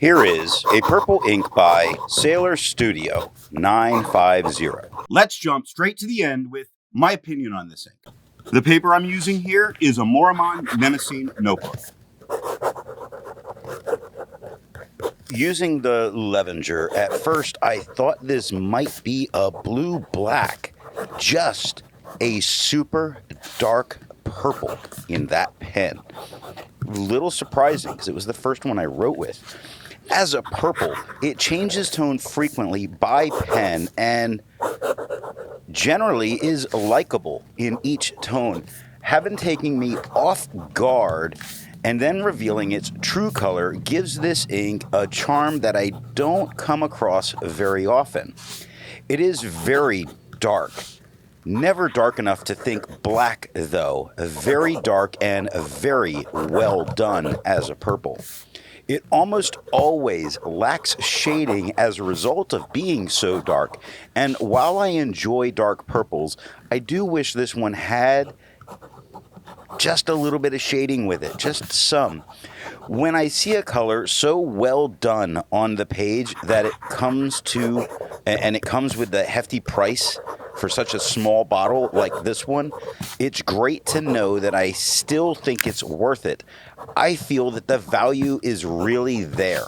Here is a purple ink by Sailor Studio 950. Let's jump straight to the end with my opinion on this ink. The paper I'm using here is a Maruman Mnemosyne Notebook. Using the Levenger, at first I thought this might be a blue-black, just a super dark purple in that pen. Little surprising because it was the first one I wrote with. As a purple, it changes tone frequently by pen and generally is likable in each tone, having taken me off guard and then revealing its true color gives this ink a charm that I don't come across very often. It is very dark. Never dark enough to think black, though. Very dark and very well done as a purple. It almost always lacks shading as a result of being so dark. And while I enjoy dark purples, I do wish this one had just a little bit of shading with it, just some. When I see a color so well done on the page that it comes to, and it comes with the hefty price for such a small bottle like this one, it's great to know that I still think it's worth it. I feel that the value is really there.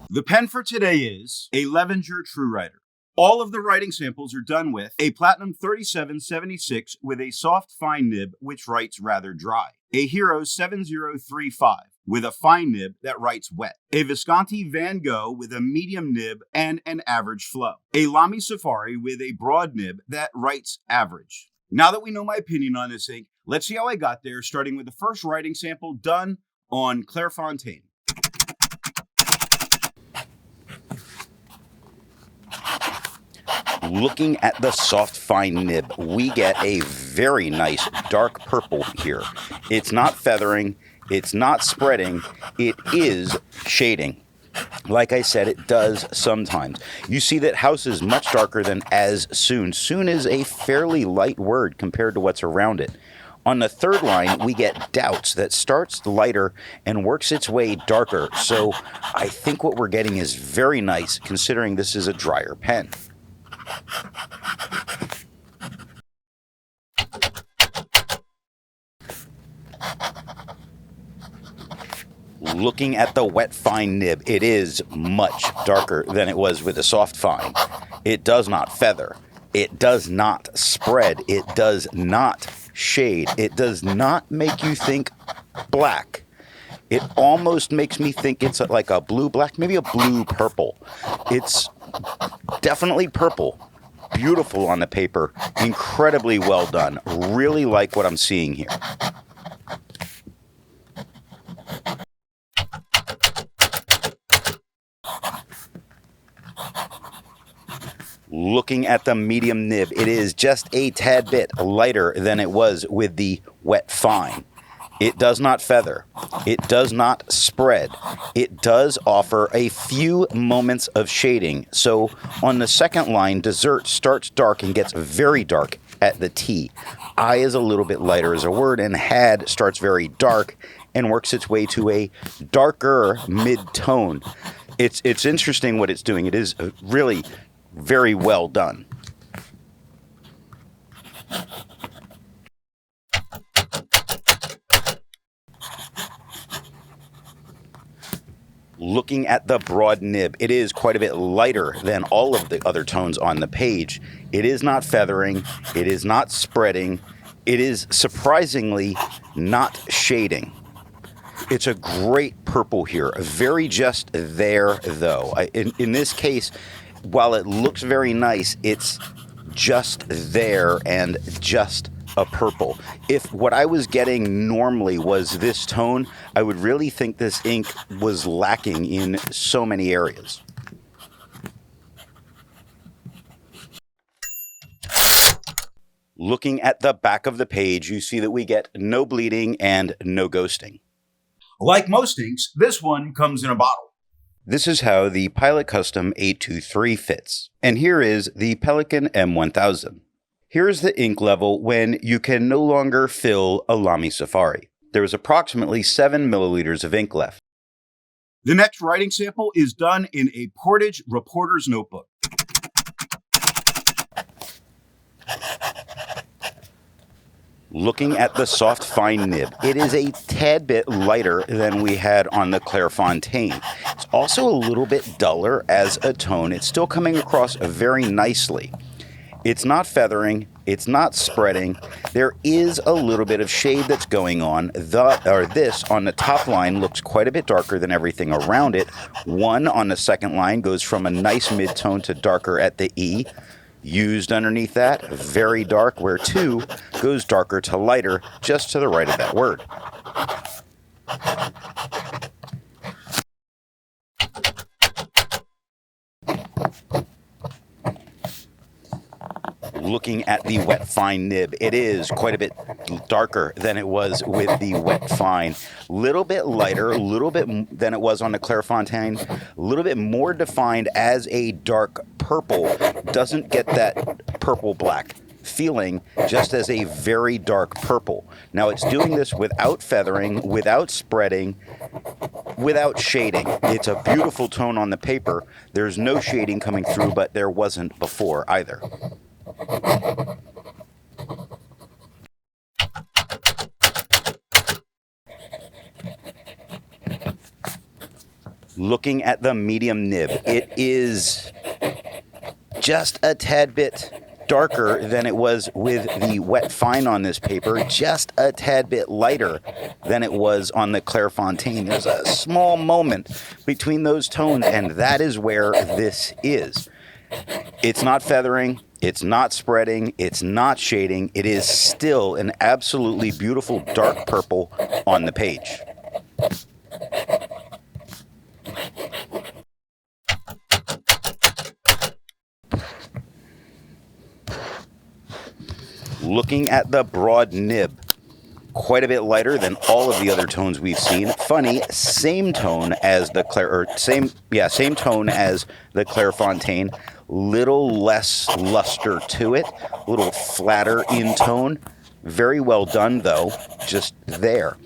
The pen for today is a Levenger True Writer. All of the writing samples are done with a Platinum 3776 with a soft fine nib which writes rather dry, a Hero 7035 with a fine nib that writes wet, a Visconti Van Gogh with a medium nib and an average flow, a Lamy Safari with a broad nib that writes average. Now that we know my opinion on this ink, let's see how I got there, starting with the first writing sample done on Clairfontaine. Looking at the soft fine nib, we get a very nice dark purple here. It's not feathering, it's not spreading, it is shading. Like I said, it does sometimes. You see that house is much darker than as soon. Soon is a fairly light word compared to what's around it. On the third line, we get doubts that starts lighter and works its way darker. So I think what we're getting is very nice considering this is a drier pen. Looking at the wet fine nib, it is much darker than it was with the soft fine. It does not feather. It does not spread. It does not shade. It does not make you think black. It almost makes me think it's like a blue-black, maybe a blue-purple. It's definitely purple. Beautiful on the paper. Incredibly well done. Really like what I'm seeing here. Looking at the medium nib, it is just a tad bit lighter than it was with the wet fine. It does not feather. It does not spread. It does offer a few moments of shading. So on the second line, dessert starts dark and gets very dark at the T. I is a little bit lighter as a word, and had starts very dark and works its way to a darker mid-tone. It's interesting what it's doing. It is really very well done. Looking at the broad nib, it is quite a bit lighter than all of the other tones on the page. It is not feathering, it is not spreading, it is surprisingly not shading. It's a great purple here, very just there though. In this case, while it looks very nice, it's just there and just a purple. If what I was getting normally was this tone, I would really think this ink was lacking in so many areas. Looking at the back of the page, you see that we get no bleeding and no ghosting. Like most inks, this one comes in a bottle. This is how the Pilot Custom 823 fits. And here is the Pelikan M1000. Here's the ink level when you can no longer fill a Lamy Safari. There was approximately 7 milliliters of ink left. The next writing sample is done in a Portage reporter's notebook. Looking at the soft fine nib, it is a tad bit lighter than we had on the Clairfontaine. It's also a little bit duller as a tone. It's still coming across very nicely. It's not feathering, it's not spreading. There is a little bit of shade that's going on. This on the top line looks quite a bit darker than everything around it. 1 on the second line goes from a nice mid-tone to darker at the E. Used underneath that, very dark, where 2 goes darker to lighter, just to the right of that word. Looking at the wet fine nib, it is quite a bit darker than it was with the wet fine. Little bit lighter, a little bit than it was on the Clairfontaine, a little bit more defined as a dark purple. Doesn't get that purple black feeling, just as a very dark purple. Now it's doing this without feathering, without spreading, without shading. It's a beautiful tone on the paper. There's no shading coming through, but there wasn't before either. Looking at the medium nib, it is just a tad bit darker than it was with the wet fine on this paper, just a tad bit lighter than it was on the Clairfontaine. There's a small moment between those tones, and that is where this is. It's not feathering, it's not spreading, it's not shading. It is still an absolutely beautiful dark purple on the page. Looking at the broad nib, quite a bit lighter than all of the other tones we've seen. Funny, same tone as the same tone as the Clairfontaine. Little less luster to it, a little flatter in tone. Very well done though, just there.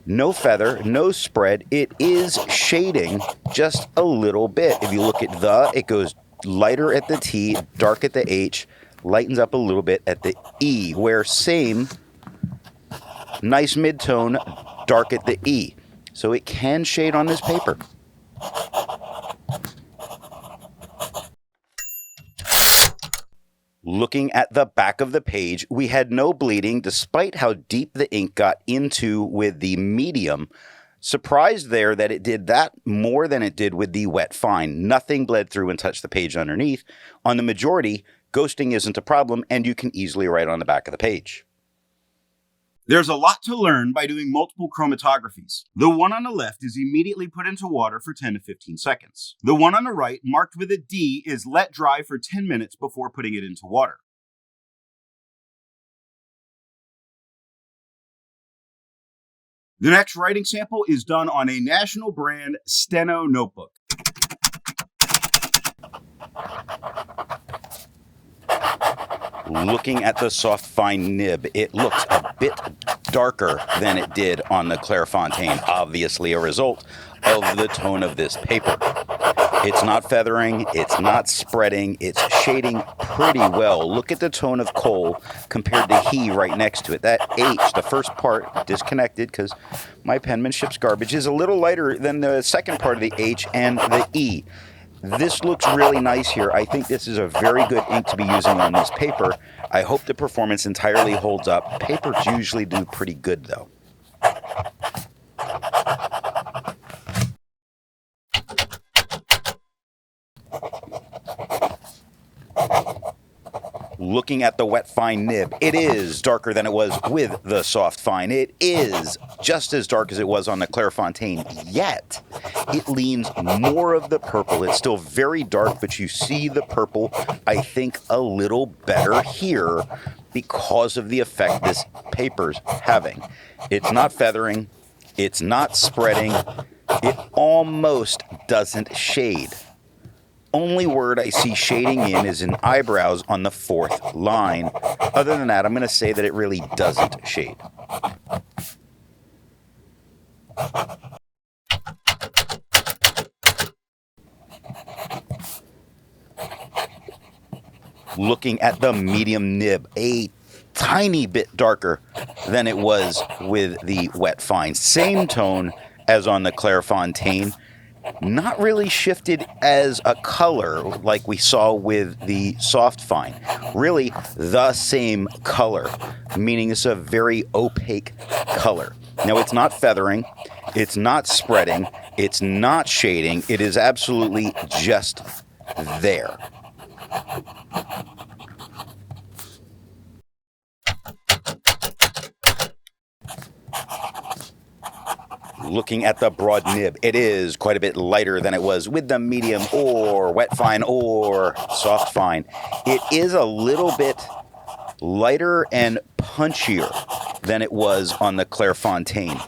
No feather, no spread. It is shading just a little bit. If you look at it goes lighter at the T, dark at the H, lightens up a little bit at the E, where same, nice mid-tone, dark at the E. So it can shade on this paper. Looking at the back of the page, we had no bleeding despite how deep the ink got into with the medium. Surprised there that it did that more than it did with the wet fine. Nothing bled through and touched the page underneath. On the majority, ghosting isn't a problem, and you can easily write on the back of the page. There's a lot to learn by doing multiple chromatographies. The one on the left is immediately put into water for 10 to 15 seconds. The one on the right, marked with a D, is let dry for 10 minutes before putting it into water. The next writing sample is done on a national brand Steno notebook. Looking at the soft fine nib, it looks a bit darker than it did on the Clairfontaine, obviously a result of the tone of this paper. It's not feathering, it's not spreading, it's shading pretty well. Look at the tone of coal compared to he right next to it. That H, the first part, disconnected because my penmanship's garbage, is a little lighter than the second part of the H and the E. This looks really nice here. I think this is a very good ink to be using on this paper. I hope the performance entirely holds up. Papers usually do pretty good though. Looking at the wet fine nib, it is darker than it was with the soft fine. It is just as dark as it was on the Clairfontaine, yet it leans more of the purple. It's still very dark, but you see the purple, I think, a little better here because of the effect this paper's having. It's not feathering, it's not spreading, it almost doesn't shade. Only word I see shading in is in eyebrows on the fourth line. Other than that, I'm going to say that it really doesn't shade. Looking at the medium nib, a tiny bit darker than it was with the wet fine. Same tone as on the Clairfontaine, not really shifted as a color like we saw with the soft fine. Really the same color, meaning it's a very opaque color. Now it's not feathering, it's not spreading, it's not shading, it is absolutely just there. Looking at the broad nib, it is quite a bit lighter than it was with the medium or wet fine or soft fine. It is a little bit lighter and punchier than it was on the Clairfontaine.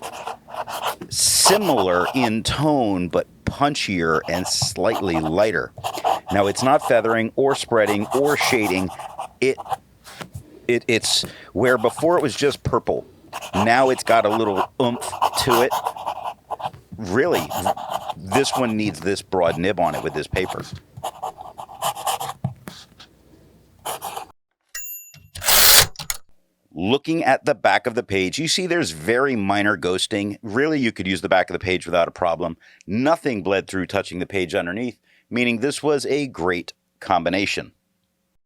Similar in tone, but punchier and slightly lighter. Now, it's not feathering or spreading or shading. It's where before it was just purple. Now it's got a little oomph to it. Really, this one needs this broad nib on it with this paper. Looking at the back of the page, you see there's very minor ghosting. Really, you could use the back of the page without a problem. Nothing bled through touching the page underneath, meaning this was a great combination.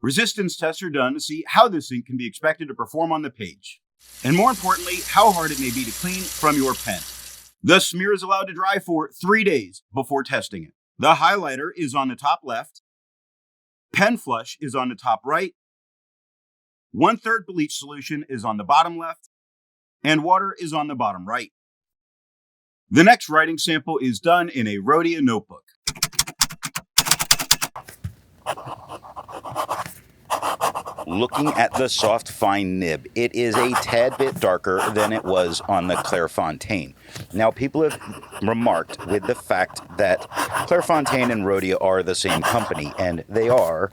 Resistance tests are done to see how this ink can be expected to perform on the page, and more importantly, how hard it may be to clean from your pen. The smear is allowed to dry for 3 days before testing it. The highlighter is on the top left, pen flush is on the top right, 1/3 bleach solution is on the bottom left, and water is on the bottom right. The next writing sample is done in a Rhodia notebook. Looking at the soft fine nib, it is a tad bit darker than it was on the Clairfontaine. Now, people have remarked with the fact that Clairfontaine and Rhodia are the same company, and they are,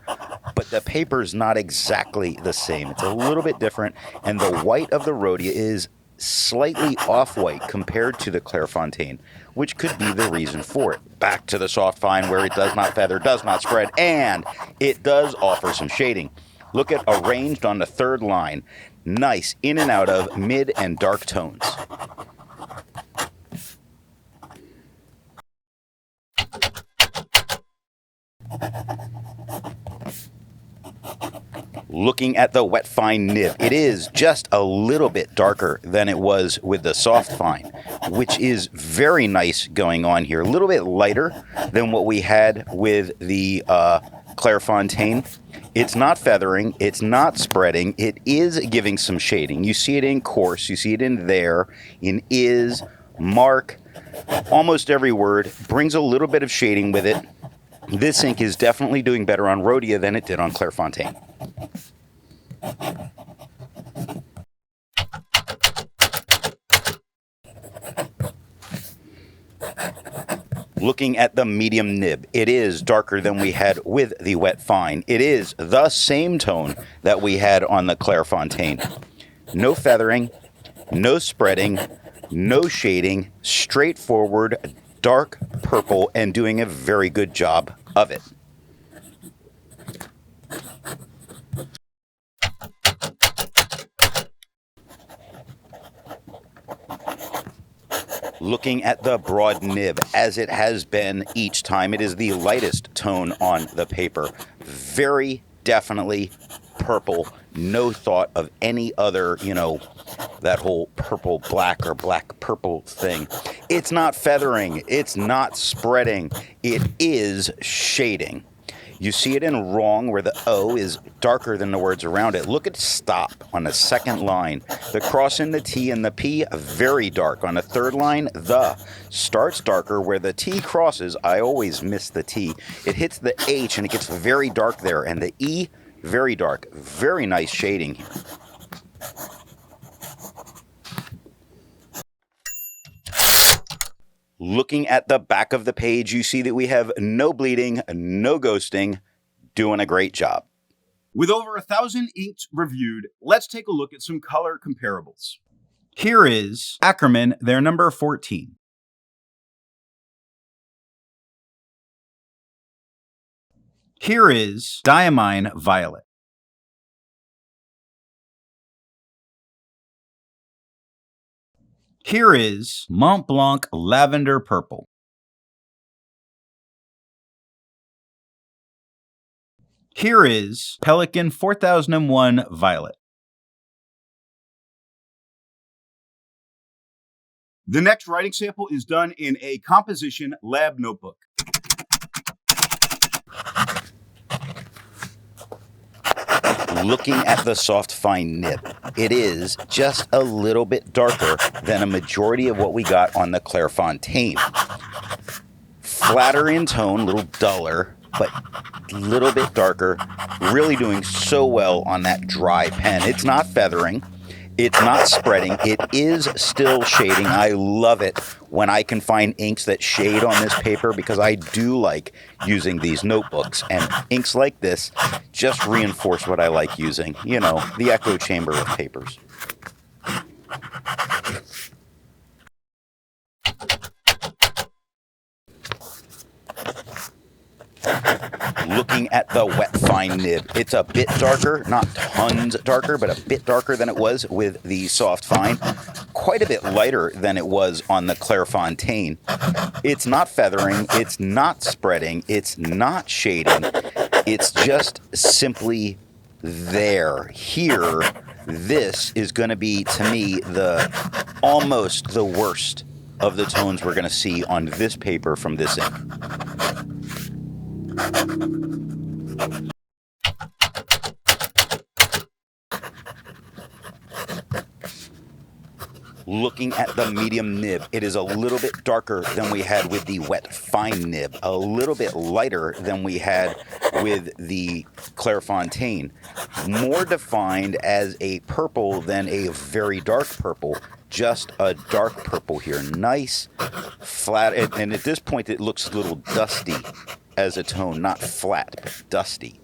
but the paper's not exactly the same. It's a little bit different, and the white of the Rhodia is slightly off-white compared to the Clairfontaine, which could be the reason for it. Back to the soft fine where it does not feather, does not spread, and it does offer some shading. Look at arranged on the third line. Nice in and out of mid and dark tones. Looking at the wet fine nib, it is just a little bit darker than it was with the soft fine, which is very nice going on here. A little bit lighter than what we had with the Clairfontaine. It's not feathering, it's not spreading, it is giving some shading. You see it in coarse, you see it in there, in is, mark, almost every word, brings a little bit of shading with it. This ink is definitely doing better on Rhodia than it did on Clairfontaine. Looking at the medium nib, it is darker than we had with the wet fine. It is the same tone that we had on the Clairfontaine. No feathering, no spreading, no shading, straightforward, dark purple, and doing a very good job of it. Looking at the broad nib, as it has been each time, it is the lightest tone on the paper. Very definitely purple. No thought of any other, that whole purple black or black purple thing. It's not feathering. It's not spreading. It is shading. You see it in wrong where the O is darker than the words around it. Look at stop on the second line. The cross in the T and the P, very dark. On the third line, the starts darker where the T crosses. I always miss the T. It hits the H and it gets very dark there. And the E, very dark. Very nice shading here. Looking at the back of the page, you see that we have no bleeding, no ghosting, doing a great job. With over 1,000 inks reviewed, let's take a look at some color comparables. Here is Ackerman, their number 14. Here is diamine violet. Here is Mont Blanc lavender purple. Here is Pelican 4001 violet. The next writing sample is done in a composition lab notebook. Looking at the soft fine nib, it is just a little bit darker than a majority of what we got on the Clairfontaine. Flatter in tone, a little duller, but a little bit darker. Really doing so well on that dry pen. It's not feathering. It's not spreading. It is still shading. I love it when I can find inks that shade on this paper because I do like using these notebooks. And inks like this just reinforce what I like using. You know, the echo chamber of papers. Looking at the wet fine nib, it's a bit darker, not tons darker, but a bit darker than it was with the soft fine. Quite a bit lighter than it was on the Clairfontaine. It's not feathering, it's not spreading, it's not shading. It's just simply there. Here, this is going to be, to me, almost the worst of the tones we're going to see on this paper from this ink. Looking at the medium nib, it is a little bit darker than we had with the wet fine nib, a little bit lighter than we had with the Clairfontaine, more defined as a purple than a very dark purple, just a dark purple here, nice, flat, and at this point it looks a little dusty as a tone, not flat, but dusty.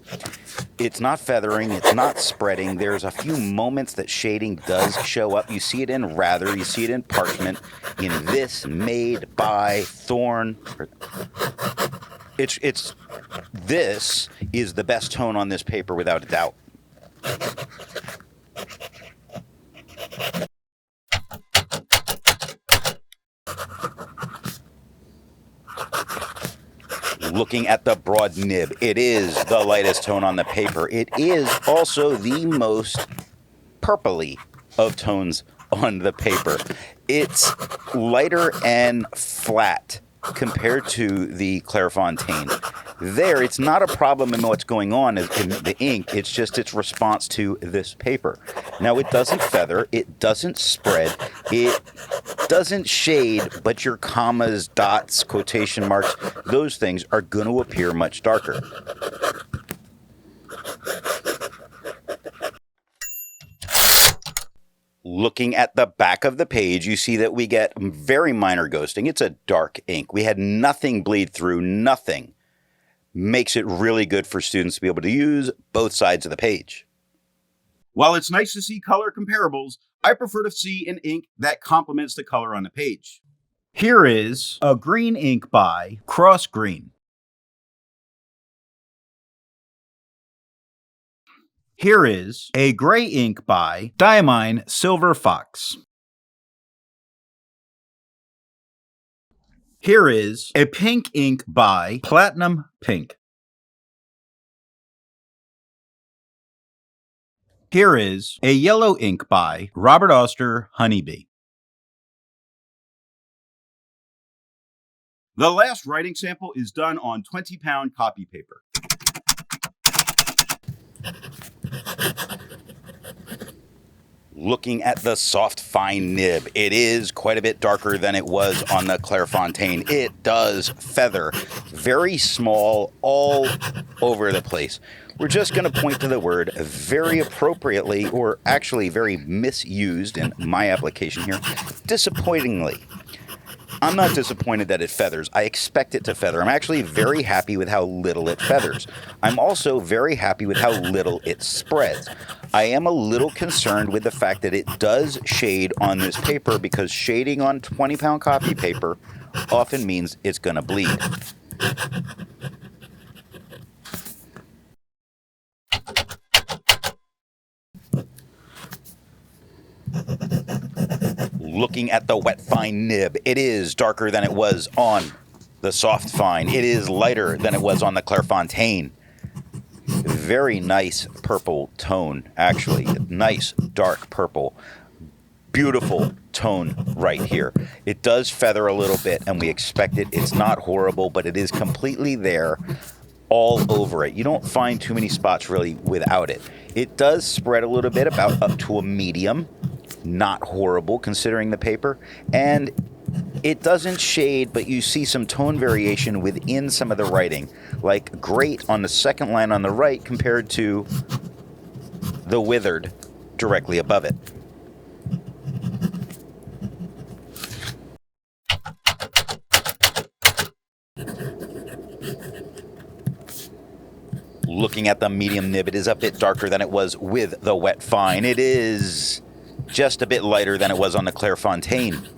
It's not feathering, it's not spreading. There's a few moments that shading does show up. You see it in Rather, you see it in Parchment, in this, Made, By, Thorn. This is the best tone on this paper without a doubt. Looking at the broad nib, it is the lightest tone on the paper. It is also the most purpley of tones on the paper. It's lighter and flat compared to the Clairfontaine. There, it's not a problem in what's going on in the ink, it's just its response to this paper. Now, it doesn't feather, it doesn't spread, it doesn't shade, but your commas, dots, quotation marks, those things are going to appear much darker. Looking at the back of the page, you see that we get very minor ghosting. It's a dark ink. We had nothing bleed through, nothing. Makes it really good for students to be able to use both sides of the page. While it's nice to see color comparables, I prefer to see an ink that complements the color on the page. Here is a green ink by Cross Green. Here is a gray ink by Diamine Silver Fox. Here is a pink ink by Platinum Pink. Here is a yellow ink by Robert Oster Honeybee. The last writing sample is done on 20-pound copy paper. Looking at the soft fine nib, it is quite a bit darker than it was on the Clairfontaine. It does feather, very small, all over the place. We're just going to point to the word very appropriately, or actually very misused in my application here, disappointingly. I'm not disappointed that it feathers. I expect it to feather. I'm actually very happy with how little it feathers. I'm also very happy with how little it spreads. I am a little concerned with the fact that it does shade on this paper because shading on 20-pound copy paper often means it's going to bleed. Looking at the wet fine nib, it is darker than it was on the soft fine. It is lighter than it was on the Clairfontaine. Very nice purple tone, actually. Nice dark purple. Beautiful tone right here. It does feather a little bit, and we expect it. It's not horrible, but it is completely there all over it. You don't find too many spots really without it. It does spread a little bit, about up to a medium. Not horrible considering the paper. And it doesn't shade, but you see some tone variation within some of the writing. Like great on the second line on the right compared to the withered directly above it. Looking at the medium nib, it is a bit darker than it was with the wet fine. It is just a bit lighter than it was on the Clairfontaine.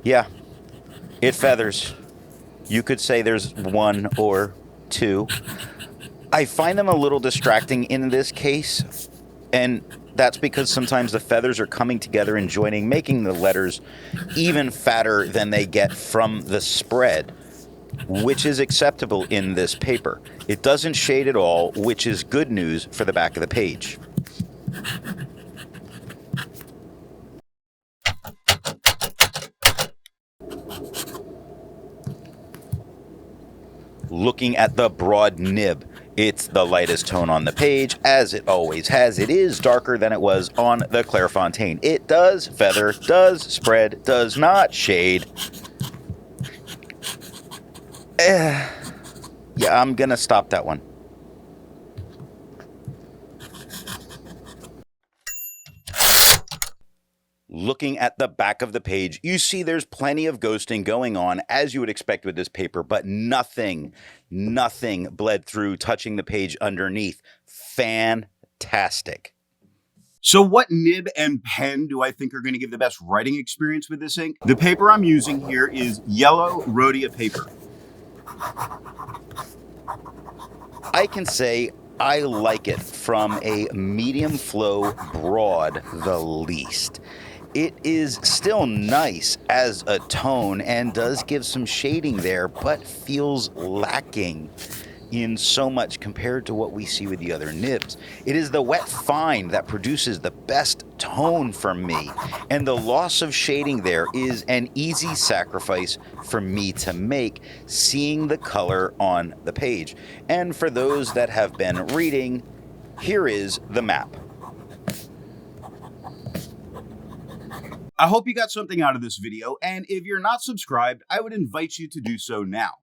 Yeah, it feathers. You could say there's one or two. I find them a little distracting in this case, and that's because sometimes the feathers are coming together and joining, making the letters even fatter than they get from the spread, which is acceptable in this paper. It doesn't shade at all, which is good news for the back of the page. Looking at the broad nib, it's the lightest tone on the page, as it always has. It is darker than it was on the Clairfontaine. It does feather, does spread, does not shade. Yeah, I'm gonna stop that one. Looking at the back of the page, you see there's plenty of ghosting going on, as you would expect with this paper, but nothing bled through, touching the page underneath. Fantastic. So what nib and pen do I think are going to give the best writing experience with this ink? The paper I'm using here is yellow Rhodia paper. I can say I like it from a medium flow broad the least. It is still nice as a tone and does give some shading there, but feels lacking in so much compared to what we see with the other nibs. It is the wet fine that produces the best tone for me, and the loss of shading there is an easy sacrifice for me to make, seeing the color on the page. And for those that have been reading, here is the map. I hope you got something out of this video, and if you're not subscribed, I would invite you to do so now.